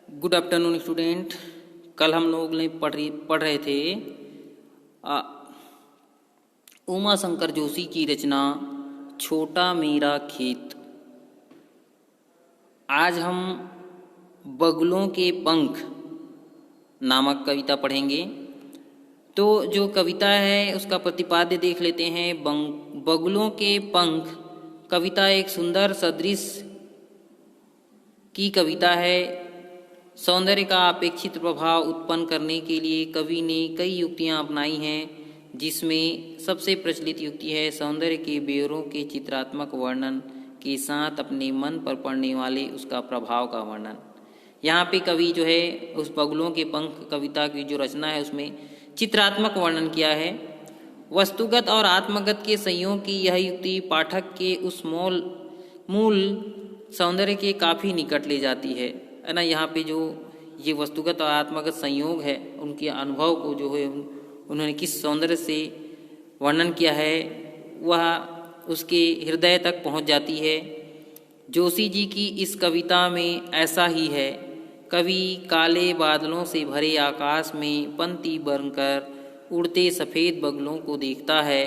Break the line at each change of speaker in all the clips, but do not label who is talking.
Good afternoon student. कल हम लोग ने पढ़ रहे थे उमा शंकर जोशी की रचना छोटा मेरा खेत। आज हम बगुलों के पंख नामक कविता पढ़ेंगे। तो जो कविता है उसका प्रतिपाद्य देख लेते हैं। बगुलों के पंख कविता एक सुंदर सदृश की कविता है। सौंदर्य का अपेक्षित प्रभाव उत्पन्न करने के लिए कवि ने कई युक्तियां अपनाई हैं, जिसमें सबसे प्रचलित युक्ति है सौंदर्य के ब्योरों के चित्रात्मक वर्णन के साथ अपने मन पर पड़ने वाले उसका प्रभाव का वर्णन। यहाँ पे कवि जो है उस बगुलों के पंख कविता की जो रचना है उसमें चित्रात्मक वर्णन किया है। वस्तुगत और आत्मगत के संयोग की यह युक्ति पाठक के उस मूल सौंदर्य के काफ़ी निकट ले जाती है ना। यहाँ पे जो ये वस्तुगत और आत्मगत संयोग है उनके अनुभव को जो है उन्होंने किस सौंदर्य से वर्णन किया है वह उसके हृदय तक पहुँच जाती है। जोशी जी की इस कविता में ऐसा ही है। कवि काले बादलों से भरे आकाश में पंक्ति बनकर उड़ते सफ़ेद बगुलों को देखता है।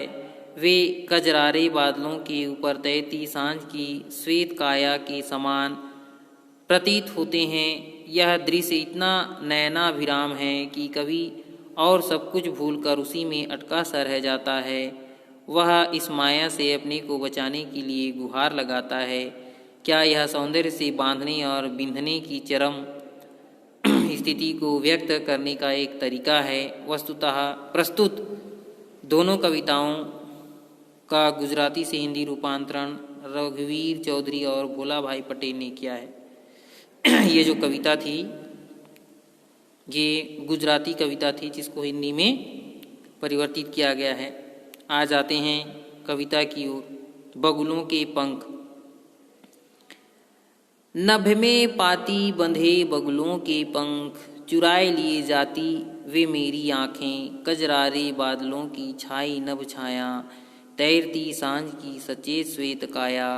वे कजरारे बादलों के ऊपर तैरती सांझ की श्वेत काया के समान प्रतीत होते हैं। यह दृश्य इतना नयनाभिराम है कि कवि और सब कुछ भूलकर उसी में अटका सा रह जाता है। वह इस माया से अपने को बचाने के लिए गुहार लगाता है। क्या यह सौंदर्य से बांधने और बिंधने की चरम स्थिति को व्यक्त करने का एक तरीका है। वस्तुतः प्रस्तुत दोनों कविताओं का गुजराती से हिंदी रूपांतरण रघुवीर चौधरी और भोला भाई पटेल ने किया है। ये जो कविता थी ये गुजराती कविता थी जिसको हिंदी में परिवर्तित किया गया है। आ जाते हैं कविता की ओर। बगुलों के पंख। नभ में पाती बंधे बगुलों के पंख, चुराए लिए जाती वे मेरी आँखें। कजरारे बादलों की छाई नभ छाया, तैरती सांझ की सचेत श्वेत काया।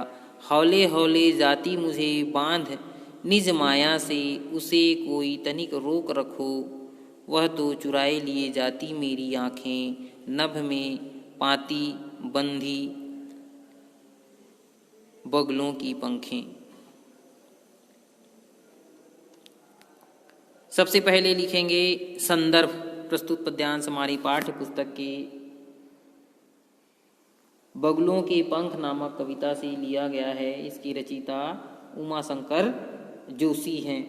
हौले हौले जाती मुझे बांध निज माया से, उसे कोई तनिक रोक रखो। वह तो चुराए लिए जाती मेरी आँखें, नभ में पाती बंधी बगुलों की पंखें। सबसे पहले लिखेंगे संदर्भ। प्रस्तुत पद्यांश हमारी पाठ्य पुस्तक के बगुलों के पंख नामक कविता से लिया गया है। इसकी रचयिता उमा शंकर जोशी हैं।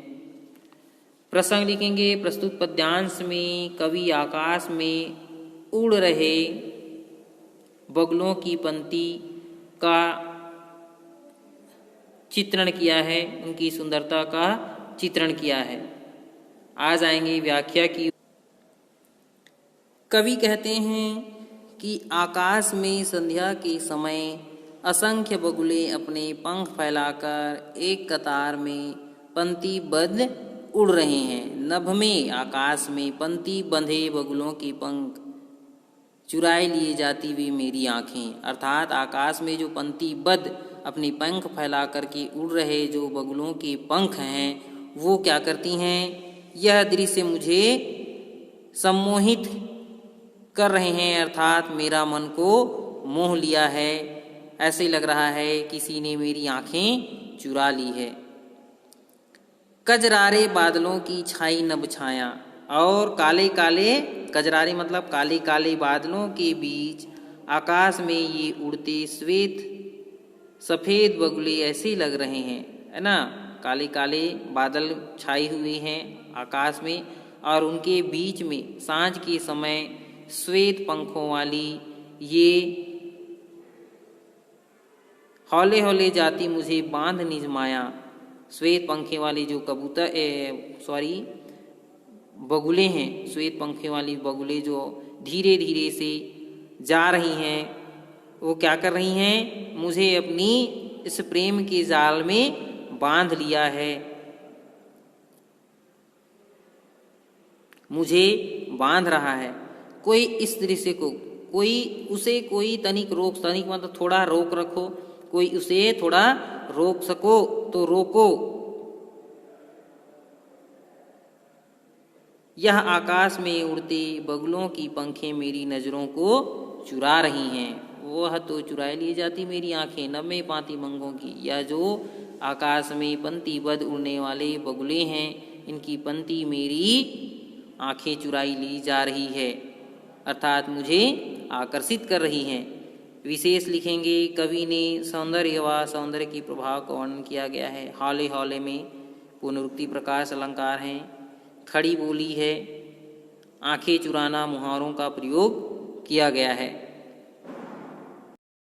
प्रसंग लिखेंगे। प्रस्तुत पद्यांश में कवि आकाश में उड़ रहे बगुलों की पंक्ति का चित्रण किया है, उनकी सुंदरता का चित्रण किया है। आ जाएंगे व्याख्या की। कवि कहते हैं कि आकाश में संध्या के समय असंख्य बगुले अपने पंख फैलाकर एक कतार में पंक्तिबद्ध उड़ रहे हैं। नभ में आकाश में पंक्ति बंधे बगुलों के पंख, चुराए लिए जाती वे मेरी आँखें। अर्थात आकाश में जो पंक्तिबद्ध अपने पंख फैला करके उड़ रहे जो बगुलों के पंख हैं वो क्या करती हैं, यह दृश्य मुझे सम्मोहित कर रहे हैं। अर्थात मेरा मन को मोह लिया है। ऐसे लग रहा है किसी ने मेरी आँखें चुरा ली है। कजरारे बादलों की छाई नभ छाया, और काले काले कजरारे मतलब काले काले बादलों के बीच आकाश में ये उड़ते श्वेत सफ़ेद बगुले ऐसे लग रहे हैं, है ना। काले काले बादल छाए हुए हैं आकाश में और उनके बीच में सांझ के समय श्वेत पंखों वाली ये हौले हौले जाती मुझे बांध निज माया। श्वेत पंखे वाली जो बगुले हैं, श्वेत पंखे वाली बगुले जो धीरे धीरे से जा रही हैं वो क्या कर रही हैं, मुझे अपनी इस प्रेम के जाल में बांध लिया है, मुझे बांध रहा है। कोई इस दृश्य को कोई तनिक मतलब थोड़ा रोक रखो, कोई उसे थोड़ा रोक सको तो रोको। यह आकाश में उड़ते बगुलों की पंखें मेरी नज़रों को चुरा रही हैं। वह तो चुरा लिए जाती मेरी आंखें नभ में पाती मंगों की। यह जो आकाश में पंक्तिबद्ध उड़ने वाले बगुले हैं, इनकी पंक्ति मेरी आंखें चुराई ली जा रही है, अर्थात मुझे आकर्षित कर रही हैं। विशेष लिखेंगे, कवि ने सौंदर्य व सौंदर्य की प्रभाव का वर्णन किया गया है। हौले हौले में पुनरुक्ति प्रकाश अलंकार हैं, खड़ी बोली है, आंखें चुराना मुहावरों का प्रयोग किया गया है।